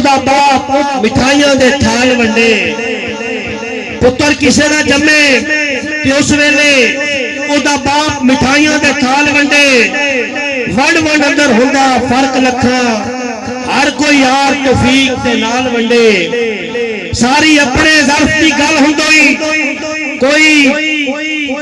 دا باپ مٹھائیاں دے تھال ونڈے پتر کسے نہ جمے تے اس ویلے او دا باپ مٹھائیاں دے تھال ونڈے ونڈ اندر ہوندا فرق لکھا ہر کوئی یار توفیق دے نال ونڈے ساری اپنے ظرف دی گل ہوندی کوئی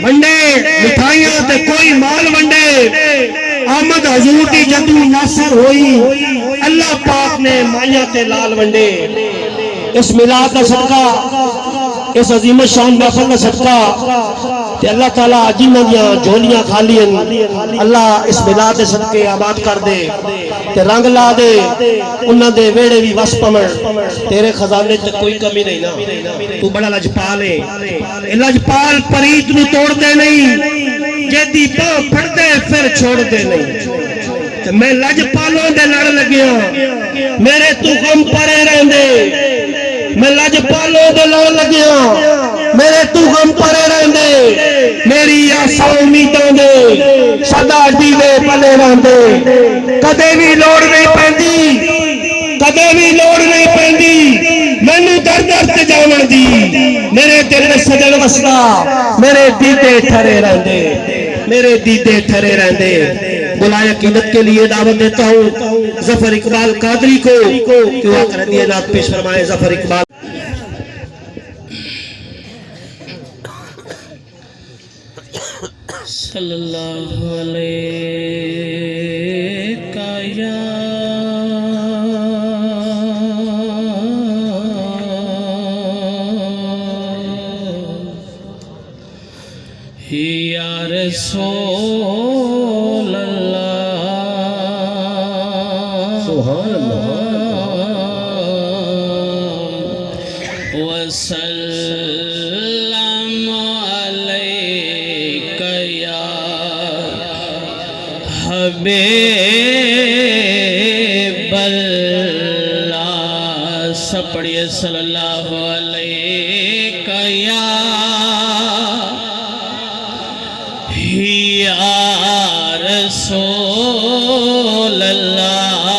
ونڈے مٹھائیاں تے کوئی مال ونڈے آمد حضور کی جدو ناصر ہوئی اللہ پاک نے مائیاں تے لال ونڈے اس میلاد کا صدقہ اس عظیم شان محفل کا صدقہ تے اللہ تعالیٰ جنہاں دیاں جھولیاں خالی ہیں اللہ اس میلاد دے صدقے آباد کر دے تے رنگ لا دے انہاں دے ویڑے بھی وس پمن تیرے خزانے تے کوئی کمی نہیں نا تو بڑا لجپال ہے لجپال پریت نو توڑ دے نہیں جیدی پاں پھڑ دے پھر چھوڑ دے نہیں میں لجپالوں دے لڑ لگیا میرے تو غم پرے رہندے میں لجپالوں دے لڑ لگیا میرے تو غم پرے رہندے میری آسا امیداں دے سدا دیوے پلے رہندے کدے بھی لوڑ نہیں پیندی کدے بھی لوڑ نہیں پیندی مینوں در در تے جاون دی میرے دل میں سجن وسدا میرے دیدے ٹھرے رہندے میرے دیدے ٹھرے رہندے بلائے عقیدت کے لیے دعوت دیتا ہوں ظفر اقبال قادری کو کہ وہ کر دیئے نات پیش فرمائے ظفر اقبال صلی اللہ علیہ یا رسول اللہ سبحان اللہ وسلم علیک یا حبیب اللہ سب پڑھئے صلی اللہ علیک یا رسول اللہ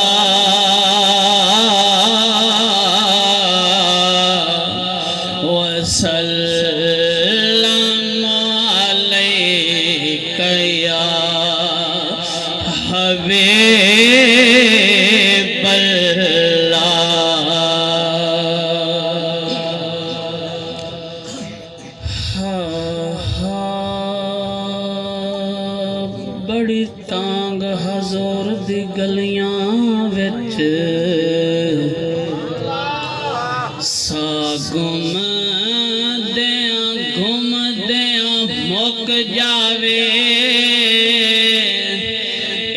وسلم علیک یا حبیب اللہ بڑی تانگ حضور دی گلیاں وچ سا گم دیاں مک جاوے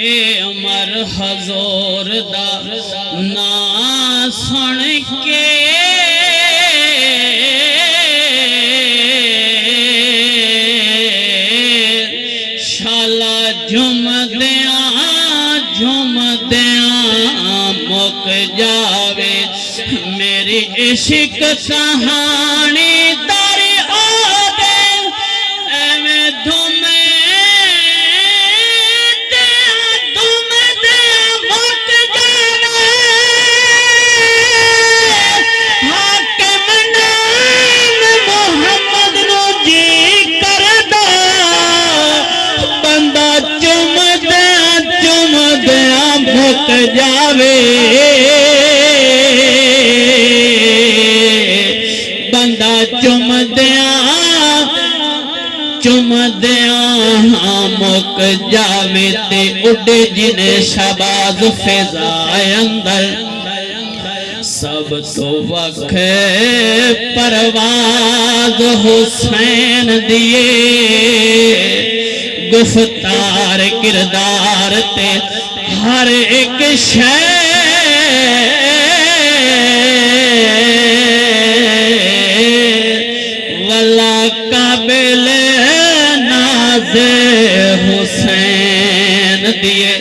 اے عمر حضور دا نا سن کے مک جاوے میری عشق کہانی تاری آدے ایویں دھومے مک جاوے حاکم نام محمد نو جی کردہ بندہ چم دیا مک جاوے بندہ چم دیا مک جاوے تے اڈے جنے شباز فضائے اندر سب تو وقت پرواز حسین دیے گفتار کردار تے ہر ایک شے والا قابل ناز حسین دیے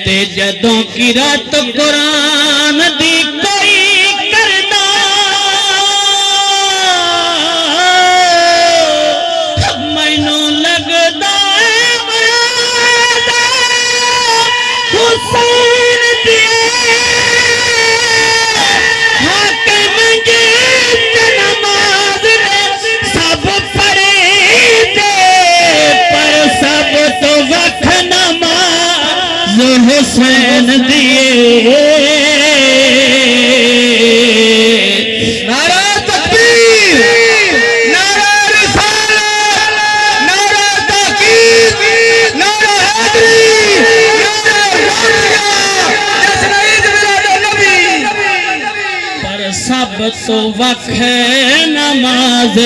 تے جدوں کی رات قرآن دی کوئی کرنا مینوں لگدا حسین دیے سب تو وقت ہے نماز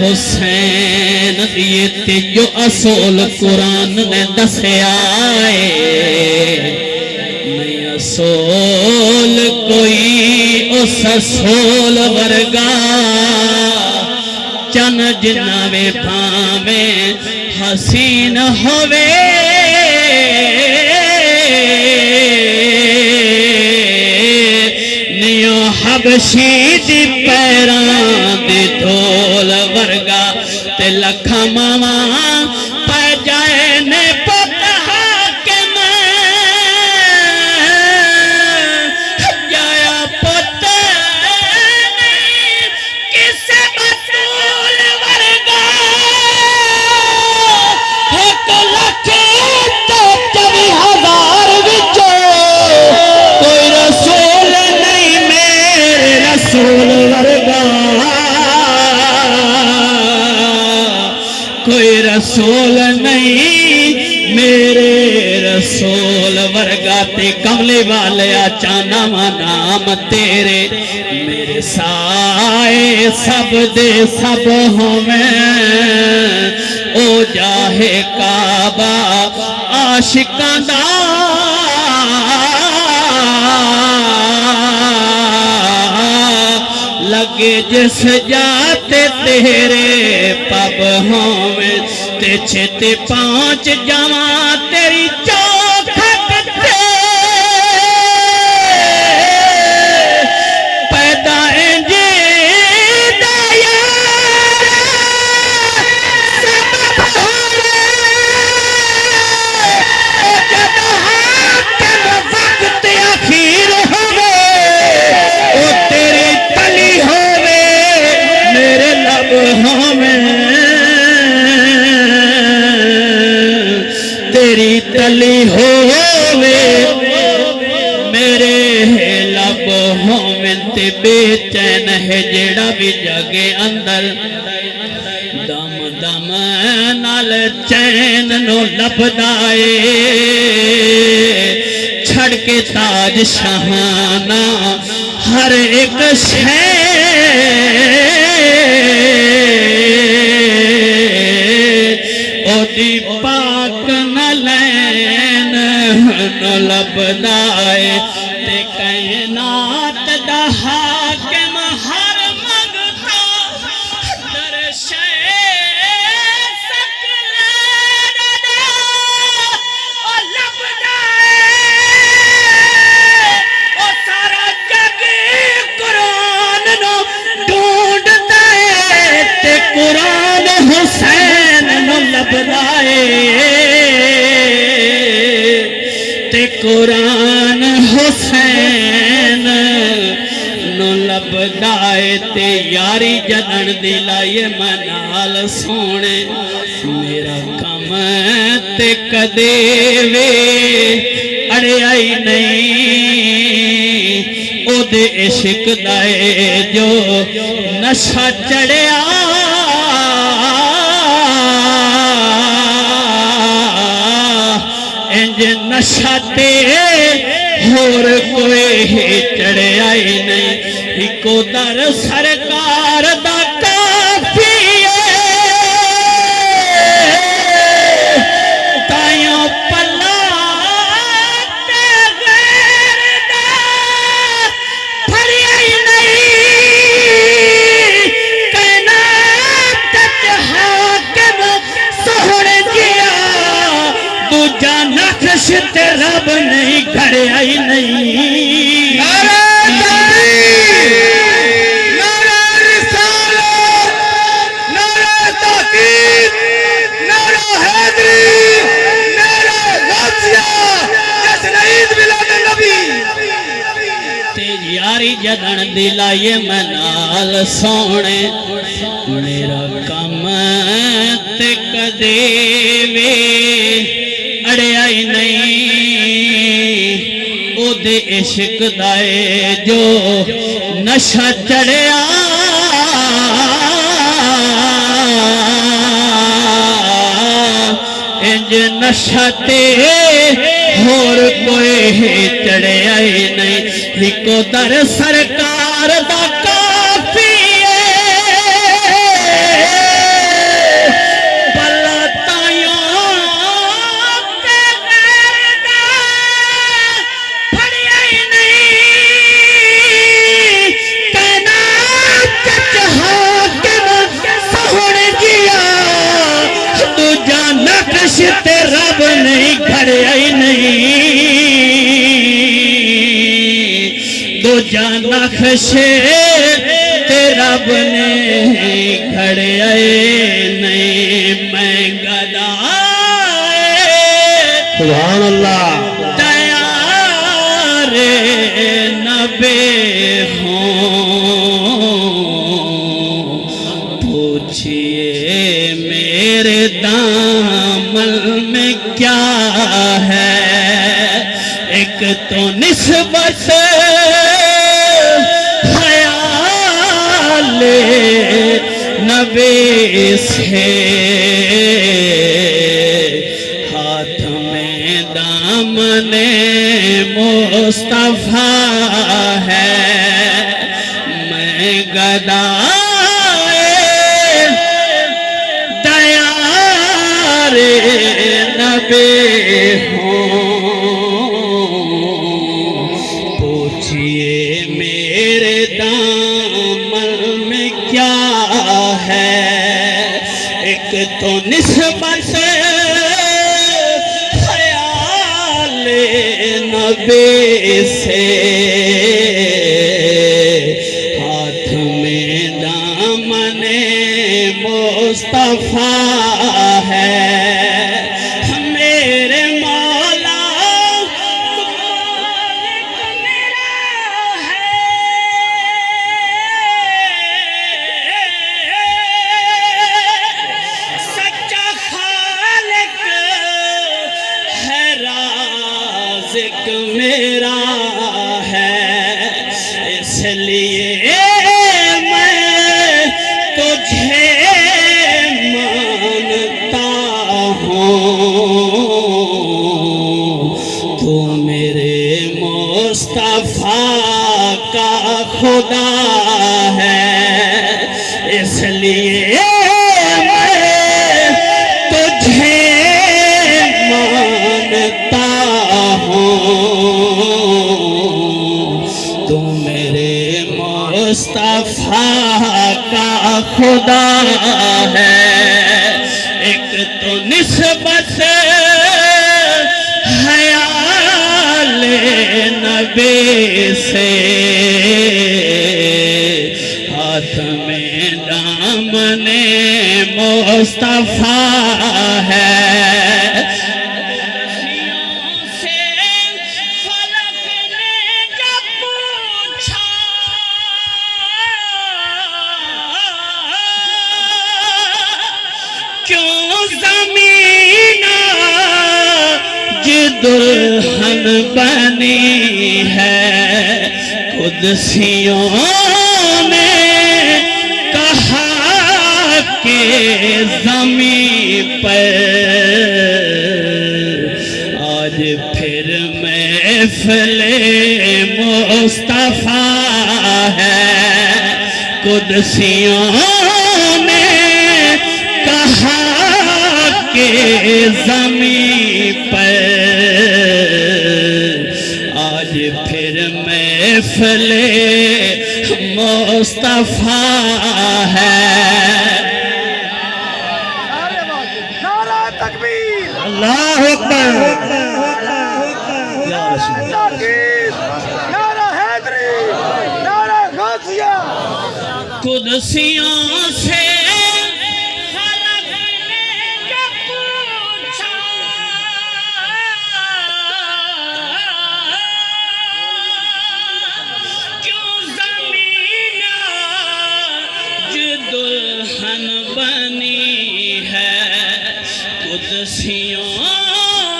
حسین یہ تے جو اصول قرآن نے دسیا ہے نہیں اصول کوئی اس اصول ورگا چن جناوے بھاویں حسین ہوئے نیو حبشی دی پیران دی دھول ورگا تے لکھا ماما پہ جائے نے پتہ کہ میں جایا پتہ نہیں کسے بطول ورگا ایک لکھے تو 24,000 وچوں کوئی رسول نہیں میرے رسول ورگا کوئی رسول نہیں میرے رسول ورگا تے کملے والے چانا نام تیرے میرے سائے سب دے سب ہوئیں او جاہے کعبہ عاشقاں دا لگے جس جاتے تیرے پب ہوئے تے چھتے 5 جمع تیری چوکھٹ تے پیدا انجی دایا سبب ہوئے جدہاں کے وقت اخیر ہوئے او تیری تلی ہوئے میرے لب ہوئے تیری تلی ہوئے میرے لب ہوئے تے بے چین ہے جیڑا بھی جگے اندر دم دم نال چین نو لبدائے چھڑ کے تاج شہانہ ہر ایک او دی پاک نلین نو لبدائے تے کائنات دا حاکم ہر مگتا در شے سکلین دا او لبدائے او سارا جگ قرآن نو ڈھونڈتا ہے تے قرآن حسین نو لبدائے تے قرآن حسین نو لبدائے تے یاری جدن دلائے منال سونے میرا کم تے کدے وے اڑے آئی نہیں او دے عشق دائے جو نشہ چڑھیا انج نشہ تے ہور کوئی چڑھے آئی نہیں ہکو در سرکار دا کافی تائیوں پلا تے غیر دا پھڑی آئی نہیں کائنات تے حاکم سہڑ گیا دوجا نقش تے رب نہیں گھڑے آئی نہیں نعرہ تکبیر نعرہ رسالت نعرہ تحقیق نعرہ حیدری نعرہ غوثیہ جشن عید میلاد نبی تیری یاری جدن دلائے منال سونے میرا کم تے کدے وے اڑے آئی نہیں او دے عشق دائے جو نشہ چڑھیا انج نشہ تے ہور کوئی چڑھے آئی نہیں ہکو در سرکار سرکار دا کافی بلا تائیوں تے غیر دا پھڑیا ہی نہیں کائنات چچ حاکم سہن گیا دوجا نقش تے رب نہیں گھڑیا ہی نہیں دوجا نقش تے رب نے گھڑیا ہی نہیں میں گدا سبحان اللہ تیار نبی ہوں پوچھئے میرے دامن میں کیا ہے ایک تو نسبت خیال نبی سے ہاتھ میں دامن مصطفیٰ ہے میں گدا دیار نبی ہوں پوچھئے میرے دامن میں کیا ہے ایک تو نسبت خیال نبی سے ہاتھ میں دامن مصطفیٰ ہے میرے مولا مالک میرا ہے سچا خالق ہے رازق میرا ہے اس لیے میں تجھے مانتا ہوں تو میرے مصطفیٰ کا خدا ہے اس لیے میں تجھے مانتا ہوں تو میرے مصطفیٰ کا خدا ہے ایک تو نسبت خیال نبی سے ہاتھ میں دامن مصطفیٰ ہے دلہن بنی ہے قدسیوں نے کہا کہ زمین پر آج پھر محفل مصطفیٰ ہے قدسیوں نے کہا کہ زمین پر آج پھر محفل مصطفیٰ ہے نعرہ تکبیر اللہ اکبر نعرہ حیدری نعرہ غوثیہ قدسیوں سے دلہن بنی ہے قدسیوں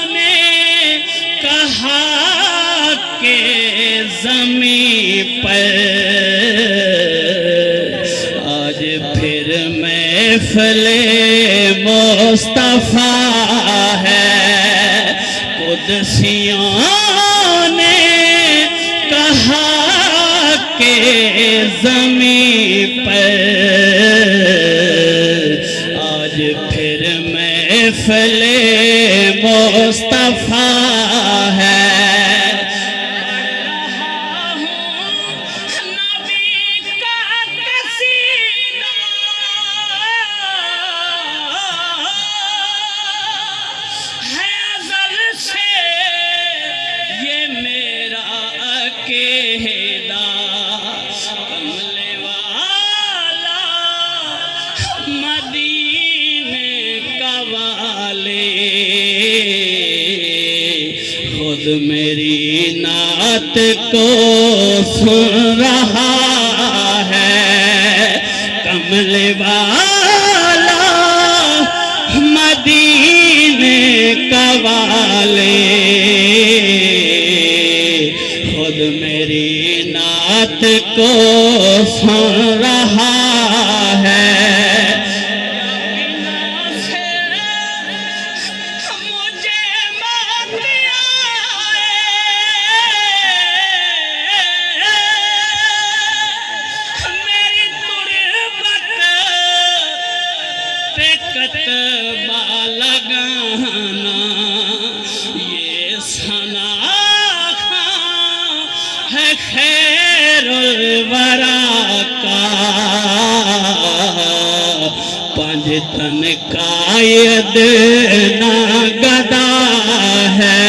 نے کہا کہ زمین پر آج پھر محفل مصطفیٰ ہے قدسیوں نے کہا کہ زمین پر آج پھر محفل مصطفیٰ ہے خود میری نعت کو سن رہا ہے کمل والا مدینے کا والے خود میری نعت کو سن رہا ہے لگانا یہ ثنا ہے خیر الورا کا پنج تن قائد نہ گدا ہے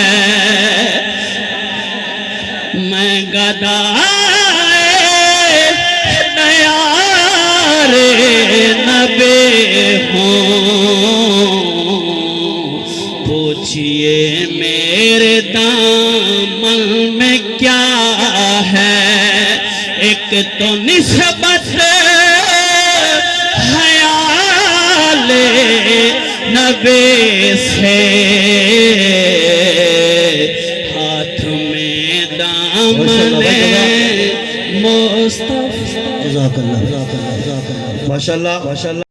میں گدا دیار نبی پوچھئے میرے دامن میں کیا ہے ایک تو نسبت خیال نبی سے ہاتھ میں دامن مصطفیٰ ماشاءاللہ